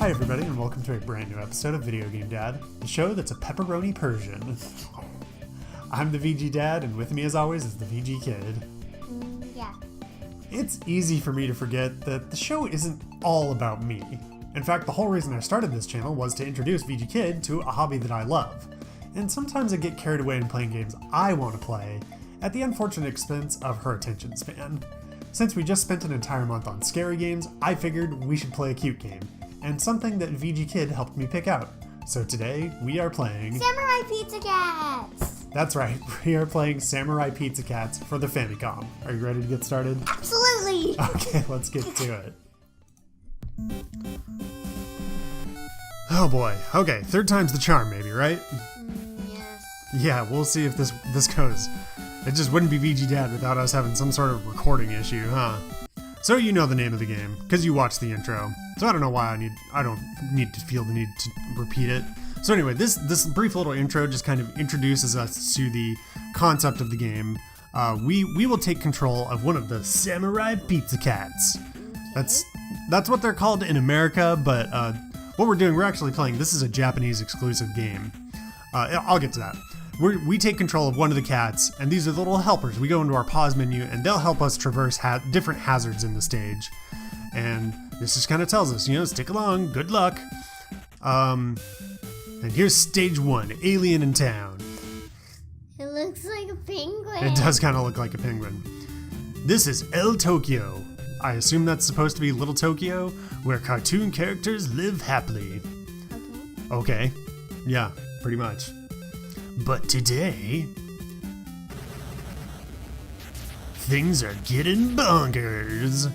Hi everybody, and welcome to a brand new episode of Video Game Dad, the show that's a pepperoni Persian. I'm the VG Dad, and with me as always is the VG Kid. Yeah. It's easy for me to forget that the show isn't all about me. In fact, the whole reason I started this channel was to introduce VG Kid to a hobby that I love. And sometimes I get carried away in playing games I want to play, at the unfortunate expense of her attention span. Since we just spent an entire month on scary games, I figured we should play a cute game, and something that VG Kid helped me pick out. So today, we are playing... Samurai Pizza Cats! That's right, we are playing Samurai Pizza Cats for the Famicom. Are you ready to get started? Absolutely! Okay, let's get to it. Oh boy, okay, third time's the charm maybe, right? Yes. Yeah, we'll see if this goes. It just wouldn't be VG Dad without us having some sort of recording issue, huh? So you know the name of the game, because you watched the intro. So I don't know why I don't need to feel the need to repeat it. So anyway, this brief little intro just kind of introduces us to the concept of the game. We will take control of one of the Samurai Pizza Cats. That's what they're called in America, but what we're doing, we're actually playing, this is a Japanese exclusive game. I'll get to that. We take control of one of the cats, and these are the little helpers. We go into our pause menu, and they'll help us traverse different hazards in the stage. And this just kind of tells us, stick along, good luck. And here's stage 1, Alien in Town. It looks like a penguin. It does kind of look like a penguin. This is El Tokyo. I assume that's supposed to be Little Tokyo, where cartoon characters live happily. Okay. Yeah, pretty much. But today, things are getting bonkers.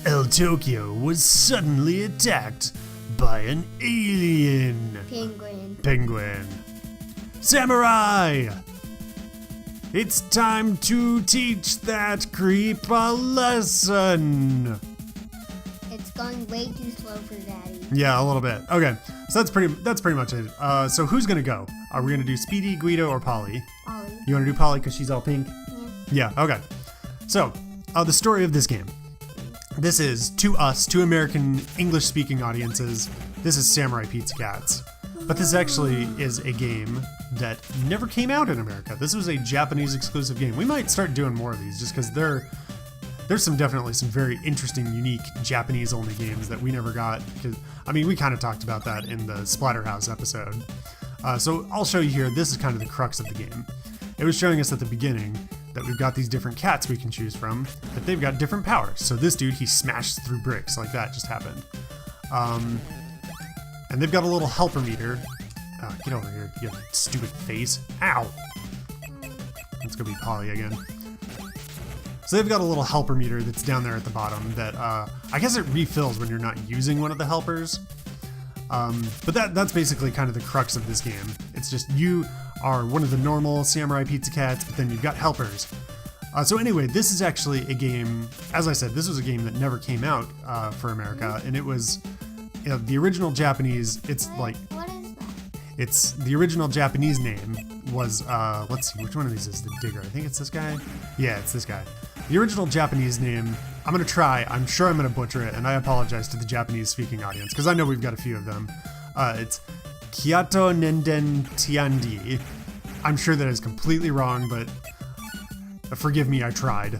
El Tokyo was suddenly attacked by an alien penguin. Samurai! It's time to teach that creep a lesson. It's going way too slow for Daddy. Yeah, a little bit. Okay, so that's pretty much it. So who's gonna go? Are we gonna do Speedy, Guido, or Polly? Ollie. You wanna do Polly because she's all pink? Yeah. Yeah, okay. So, the story of this game. This is, to us, to American English-speaking audiences, this is Samurai Pizza Cats. But this actually is a game that never came out in America. This was a Japanese exclusive game. We might start doing more of these just because there's definitely some very interesting, unique Japanese-only games that we never got. We kind of talked about that in the Splatterhouse episode. So I'll show you here, this is kind of the crux of the game. It was showing us at the beginning that we've got these different cats we can choose from, that they've got different powers. So this dude, he smashed through bricks, like that just happened. And they've got a little helper meter. Get over here, you stupid face. Ow! Let's go be Polly again. So they've got a little helper meter that's down there at the bottom that, I guess it refills when you're not using one of the helpers. But that's basically kind of the crux of this game. It's just you are one of the normal Samurai Pizza Cats, but then you've got helpers. So anyway, this is actually a game, as I said, this was a game that never came out for America, and it was the original Japanese, What is that? It's the original Japanese name was, let's see, which one of these is the Digger? I think it's this guy. Yeah, it's this guy. The original Japanese name, I'm sure I'm gonna butcher it, and I apologize to the Japanese speaking audience, because I know we've got a few of them. It's Kyoto Nenden Tiandi. I'm sure that is completely wrong, but forgive me, I tried.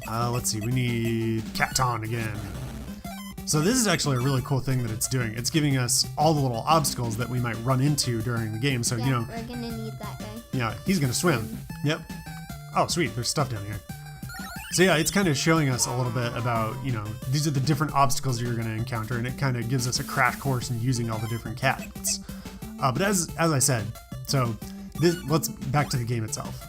Let's see, we need Katon again. So this is actually a really cool thing that it's doing. It's giving us all the little obstacles that we might run into during the game. So, Yeah, we're gonna need that guy. Yeah, he's gonna swim. Yep. Oh, sweet, there's stuff down here. So yeah, it's kind of showing us a little bit about, these are the different obstacles you're gonna encounter, and it kind of gives us a crash course in using all the different cats. But as I said, so let's back to the game itself.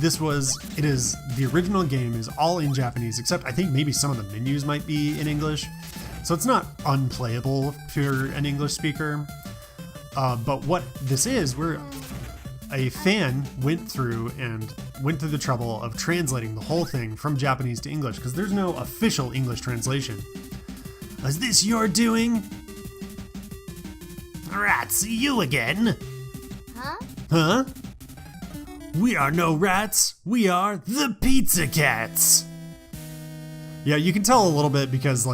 The original game is all in Japanese, except I think maybe some of the menus might be in English. So it's not unplayable for an English speaker. But what this is, a fan went through the trouble of translating the whole thing from Japanese to English, because there's no official English translation. Is this your doing? Rats, you again? Huh? Huh? We are no rats, we are the Pizza Cats. Yeah, you can tell a little bit because,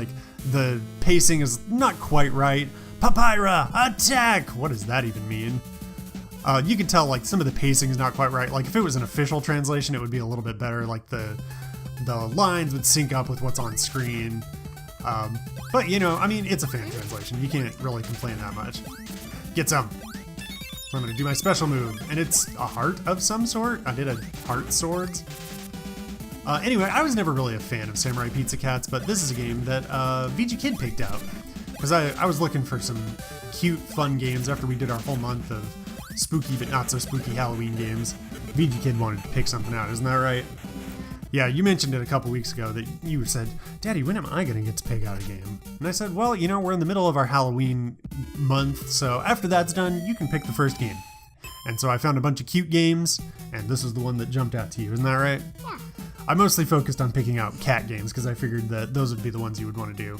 The pacing is not quite right. Papyrah, attack! What does that even mean? You can tell like some of the pacing is not quite right. Like if it was an official translation, it would be a little bit better. Like the lines would sync up with what's on screen. But you know, I mean, it's a fan translation. You can't really complain that much. Get some. So I'm gonna do my special move, and it's a heart of some sort. I did a heart swords. Anyway, I was never really a fan of Samurai Pizza Cats, but this is a game that VG Kid picked out. Because I was looking for some cute, fun games after we did our whole month of spooky but not so spooky Halloween games. VG Kid wanted to pick something out, isn't that right? Yeah, you mentioned it a couple weeks ago that you said, Daddy, when am I going to get to pick out a game? And I said, well, you know, we're in the middle of our Halloween month, so after that's done, you can pick the first game. And so I found a bunch of cute games, and this was the one that jumped out to you, isn't that right? Yeah. I mostly focused on picking out cat games because I figured that those would be the ones you would want to do.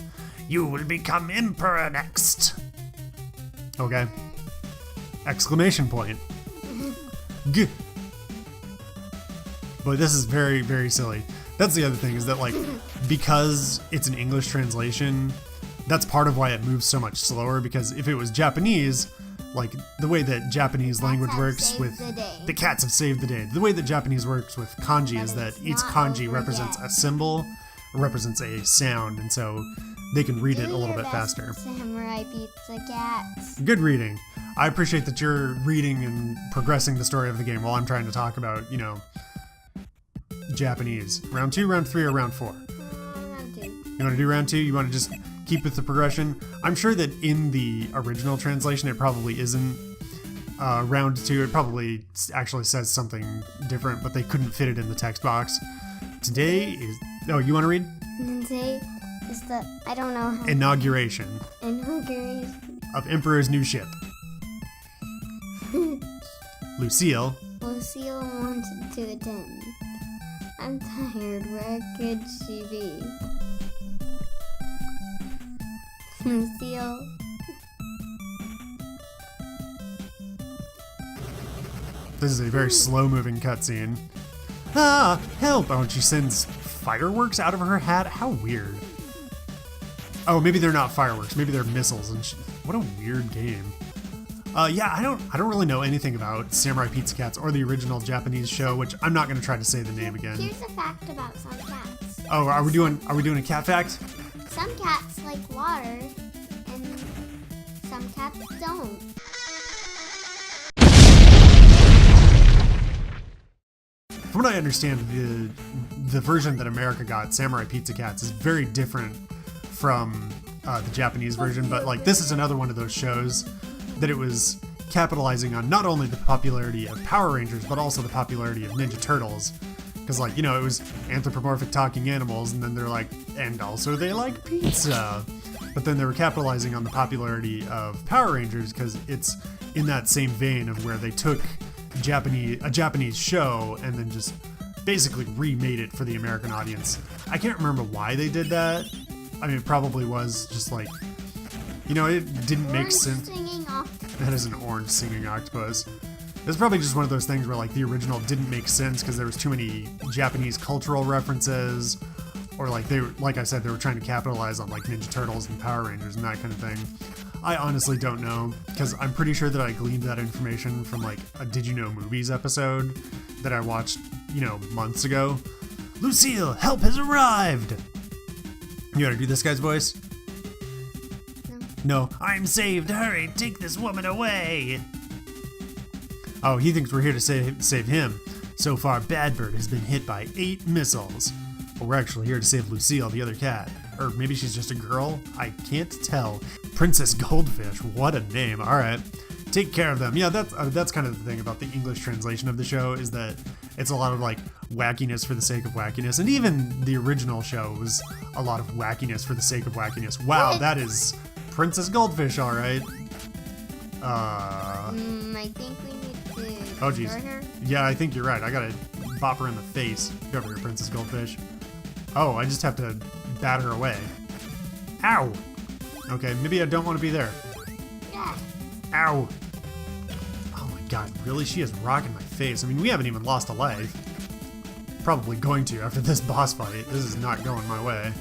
You will become Emperor next. Okay. Exclamation point. G. But this is very, very silly. That's the other thing, is that like, because it's an English translation, that's part of why it moves so much slower, because if it was Japanese, like the way that Japanese language works with the cats have saved the day. The way that Japanese works with kanji is that each kanji represents a symbol, represents a sound, and so they can read it a little bit faster. Samurai Pizza Cats. Good reading. I appreciate that you're reading and progressing the story of the game while I'm trying to talk about, you know, Japanese. Round 2, round 3, or round 4? Round 2. You want to do round 2? You want to just keep with the progression? I'm sure that in the original translation it probably isn't round 2. It probably actually says something different, but they couldn't fit it in the text box. Today is... Oh, you want to read? Today is the... I don't know how... Inauguration of Emperor's new ship. Lucille wanted to attend. I'm tired. Where could she be? Lucille. This is a very slow-moving cutscene. Ah, help! Oh, and she sends fireworks out of her hat? How weird. Oh, maybe they're not fireworks. Maybe they're missiles. And what a weird game. Yeah, I don't really know anything about Samurai Pizza Cats or the original Japanese show, which I'm not going to try to say the name again. Here's a fact about some cats. Oh, are we doing a cat fact? Some cats like water, and some cats don't. From what I understand, the version that America got, Samurai Pizza Cats, is very different from the Japanese version. But like, this is another one of those shows that it was capitalizing on not only the popularity of Power Rangers, but also the popularity of Ninja Turtles. Because, like, you know, it was anthropomorphic talking animals, and then they're like, and also they like pizza. But then they were capitalizing on the popularity of Power Rangers because it's in that same vein of where they took a Japanese show and then just basically remade it for the American audience. I can't remember why they did that. I mean, it probably was just like, you know, it didn't make sense. That is an orange singing octopus. It's probably just one of those things where like the original didn't make sense because there was too many Japanese cultural references, or like like I said, they were trying to capitalize on like Ninja Turtles and Power Rangers and that kind of thing. I honestly don't know, because I'm pretty sure that I gleaned that information from like a Did You Know Movies episode that I watched, you know, months ago. Lucille, help has arrived! You wanna do this guy's voice? No. I'm saved! Hurry! Take this woman away! Oh, he thinks we're here to save him. So far, Badbird has been hit by 8 missiles. But we're actually here to save Lucille, the other cat. Or maybe she's just a girl? I can't tell. Princess Goldfish, what a name. Alright. Take care of them. Yeah, that's kind of the thing about the English translation of the show, is that it's a lot of like wackiness for the sake of wackiness. And even the original show was a lot of wackiness for the sake of wackiness. Wow, that is Princess Goldfish, alright. I think we need to oh geez. Yeah, I think you're right. I gotta bop her in the face. Get over here, Princess Goldfish. Oh, I just have to bat her away. Ow! Okay, maybe I don't want to be there. Yeah. Ow! Oh my god, really? She is rocking my face. I mean, we haven't even lost a life. Probably going to after this boss fight. This is not going my way.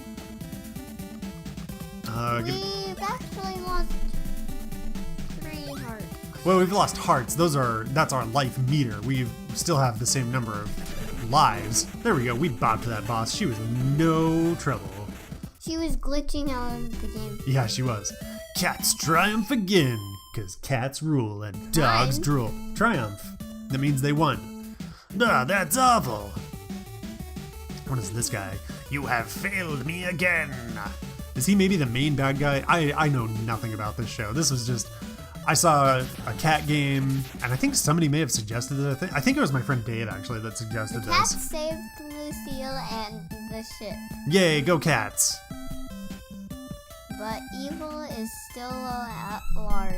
We've actually lost 3 hearts. Well, we've lost hearts. That's our life meter. We still have the same number of lives. There we go. We bopped that boss. She was no trouble. She was glitching out of the game. Yeah, she was. Cats triumph again, because cats rule and dogs drool. Triumph. That means they won. Ah, that's awful. What is this guy? You have failed me again. Is he maybe the main bad guy? I know nothing about this show. This was just, I saw a cat game, and I think somebody may have suggested it. I think it was my friend Dave, actually, that suggested Cats this. saved Lucille and the ship. Yay, go cats. But evil is still at large.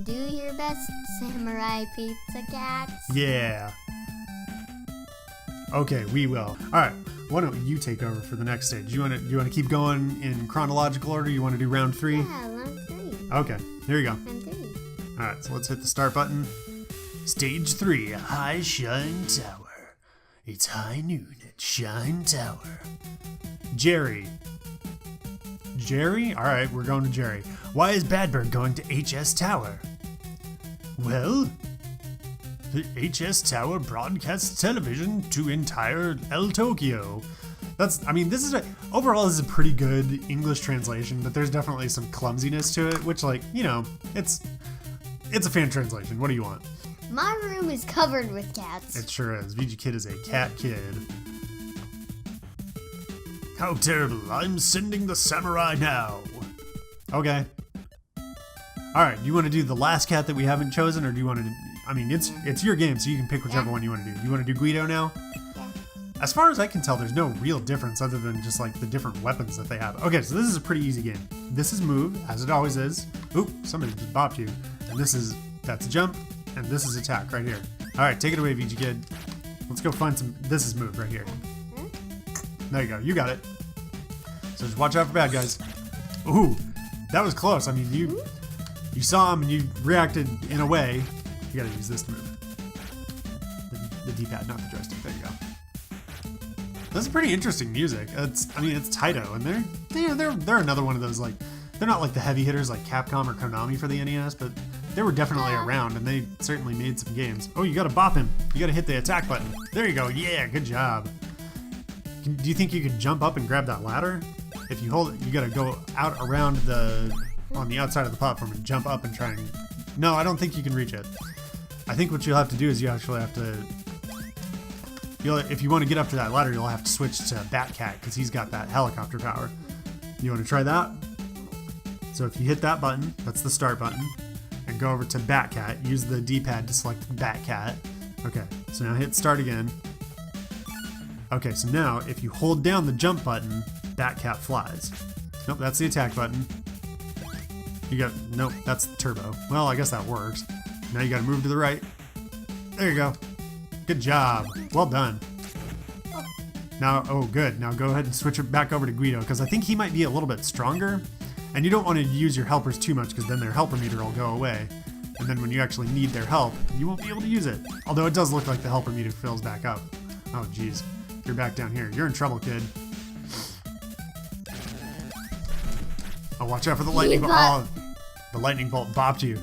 Do your best, Samurai Pizza Cats. Yeah. Okay, we will. All right, why don't you take over for the next stage? Do you want to keep going in chronological order? You want to do round 3? Yeah, round 3. Okay, here you go. Round 3. All right, so let's hit the start button. Stage 3, High Shine Tower. It's high noon at Shine Tower. Jerry. Jerry? All right, we're going to Jerry. Why is Badbird going to HS Tower? Well, the HS Tower broadcasts television to entire El Tokyo. Overall this is a pretty good English translation, but there's definitely some clumsiness to it, which, like, you know, it's a fan translation. What do you want? My room is covered with cats. It sure is. VG Kid is a cat kid. How terrible. I'm sending the samurai now. Okay. Alright, do you want to do the last cat that we haven't chosen, or do you want to... I mean, it's your game, so you can pick whichever one you want to do. You want to do Guido now? Yeah. As far as I can tell, there's no real difference other than just, like, the different weapons that they have. Okay, so this is a pretty easy game. This is move, as it always is. Oop, somebody just bopped you. And that's jump, and this is attack right here. Alright, take it away, VG Kid. Let's go find this is move right here. There you go, you got it. So just watch out for bad guys. Ooh, that was close. I mean, you saw him and you reacted in a way. You gotta use this to move. The D-pad, not the joystick. There you go. This is pretty interesting music. It's Taito, and they're another one of those, like, they're not like the heavy hitters like Capcom or Konami for the NES, but they were definitely around, and they certainly made some games. Oh, you gotta bop him. You gotta hit the attack button. There you go. Yeah, good job. Do you think you could jump up and grab that ladder? If you hold it, you gotta go out around on the outside of the platform and jump up and try and... No, I don't think you can reach it. I think what you'll have to do is you actually have to... If you want to get up to that ladder, you'll have to switch to Batcat, because he's got that helicopter power. You want to try that? So if you hit that button, that's the start button, and go over to Batcat, use the D-pad to select Batcat. Okay, so now hit start again. Okay, so now if you hold down the jump button, Batcat flies. Nope, that's the attack button. Nope, that's turbo. Well, I guess that works. Now you gotta move to the right. There you go. Good job. Well done. Now, oh good. Now go ahead and switch it back over to Guido, because I think he might be a little bit stronger. And you don't want to use your helpers too much, because then their helper meter will go away. And then when you actually need their help, you won't be able to use it. Although it does look like the helper meter fills back up. Oh geez. You're back down here. You're in trouble, kid. Oh, watch out for the lightning bolt. Oh, the lightning bolt bopped you.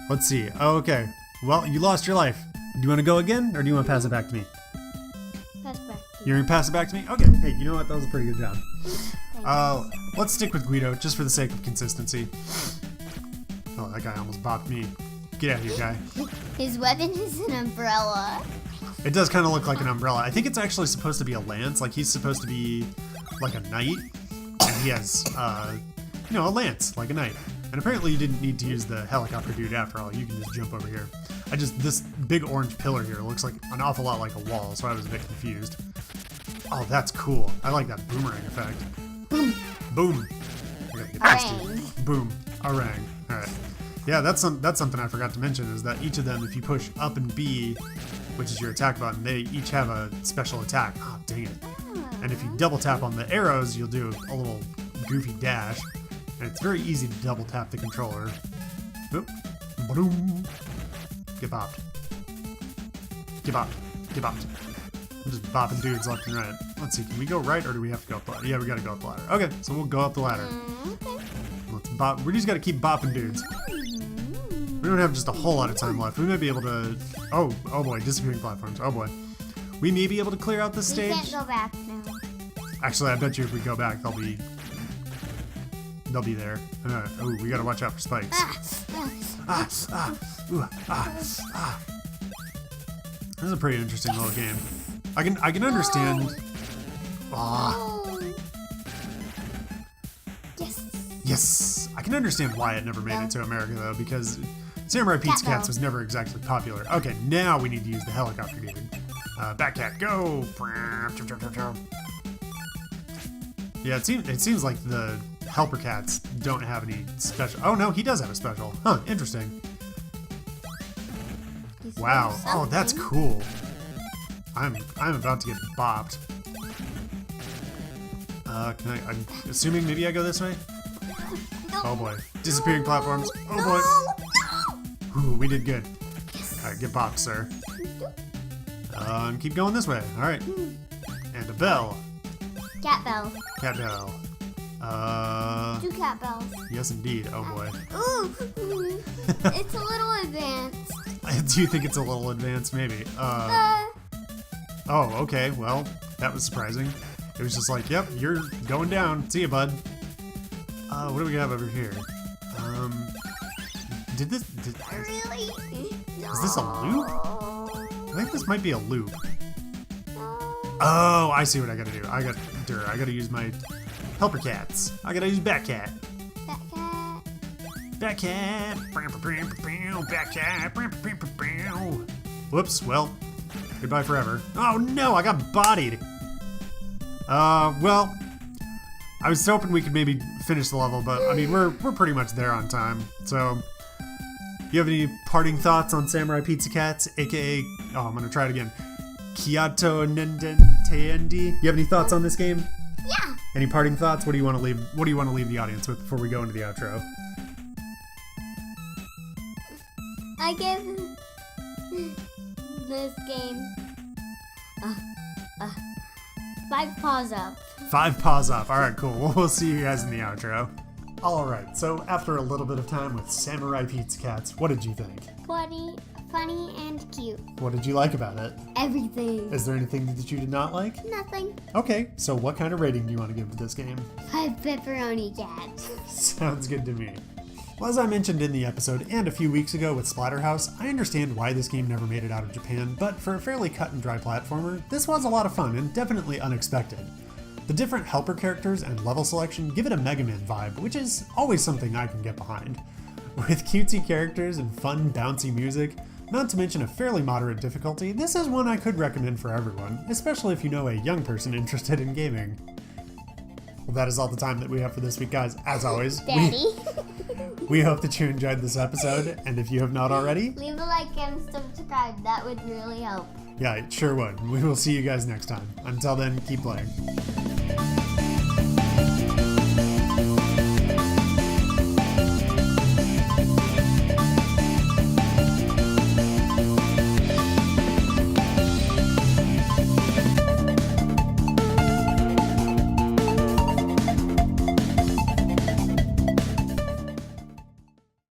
Let's see. Oh, okay. Well, you lost your life. Do you want to go again, or do you want to pass it back to me? Pass it back to You're going to pass it back to me? Okay. Hey, you know what? That was a pretty good job. Let's stick with Guido, just for the sake of consistency. Oh, that guy almost bopped me. Get out of here, guy. His weapon is an umbrella. It does kind of look like an umbrella. I think it's actually supposed to be a lance. Like, he's supposed to be like a knight. And he has, a lance, like a knight. And apparently you didn't need to use the helicopter dude after all. You can just jump over here. This big orange pillar here looks like an awful lot like a wall, so I was a bit confused. Oh, that's cool. I like that boomerang effect. Boom. Boom. I gotta get this dude. Boom. Orang. Alright. Yeah, that's something I forgot to mention, is that each of them, if you push up and B, which is your attack button, they each have a special attack. Oh, dang it. And if you double tap on the arrows, you'll do a little goofy dash. And it's very easy to double tap the controller. Boop. Boom. Get bopped. Get bopped. Get bopped. I'm just bopping dudes left and right. Let's see, can we go right or do we have to go up the ladder? Yeah, we gotta go up the ladder. Okay, so we'll go up the ladder. Okay. Let's bop. We just gotta keep bopping dudes. We don't have just a whole lot of time left. We may be able to... Oh boy, disappearing platforms. Oh boy. We may be able to clear out this We stage. can't go back now. Actually, I bet you if we go back, they'll be there. Oh, we gotta watch out for spikes. This is a pretty interesting little game. I can understand. Oh. Yes. Yes, I can understand why it never made it to America though, because Samurai Pizza Cats was never exactly popular. Okay, now we need to use the helicopter dude. Batcat, go! Yeah, it seems like the helper cats don't have any special. Oh no, he does have a special. Huh? Interesting. Wow. Oh, that's cool. I'm about to get bopped. I'm assuming maybe I go this way? Oh boy. Disappearing platforms. Oh boy. Ooh, we did good. Alright, get bopped, sir. And keep going this way. Alright. And a bell. Cat bell. Cat bell. 2 cat bells. Yes indeed. Oh boy. Ooh. It's a little advanced. Do you think it's a little advanced? Maybe. Oh, okay. Well, that was surprising. It was just like, yep, you're going down. See ya, bud. What do we have over here? Really? Is this a loop? I think this might be a loop. No. Oh, I see what I gotta do. I gotta use my helper cats. I gotta use Batcat. Cat. Batcat. Whoops, well, goodbye forever. Oh no, I got bodied. Well, I was hoping we could maybe finish the level, but I mean, we're pretty much there on time. So, you have any parting thoughts on Samurai Pizza Cats, aka, oh, I'm gonna try it again, Kyoto Nendentendi? You have any thoughts on this game? Yeah. Any parting thoughts? What do you want to leave? What do you want to leave the audience with before we go into the outro? I give this game 5 paws up. 5 paws up. All right, cool. We'll see you guys in the outro. All right. So after a little bit of time with Samurai Pizza Cats, what did you think? Funny and cute. What did you like about it? Everything. Is there anything that you did not like? Nothing. Okay. So what kind of rating do you want to give to this game? 5 pepperoni cats. Sounds good to me. Well, as I mentioned in the episode and a few weeks ago with Splatterhouse, I understand why this game never made it out of Japan, but for a fairly cut and dry platformer, this was a lot of fun and definitely unexpected. The different helper characters and level selection give it a Mega Man vibe, which is always something I can get behind. With cutesy characters and fun, bouncy music, not to mention a fairly moderate difficulty, this is one I could recommend for everyone, especially if you know a young person interested in gaming. Well, that is all the time that we have for this week, guys. As always, Daddy. we hope that you enjoyed this episode, and if you have not already, Leave a like and subscribe. That would really help. yeah, it sure would. We will see you guys next time. Until then, keep playing.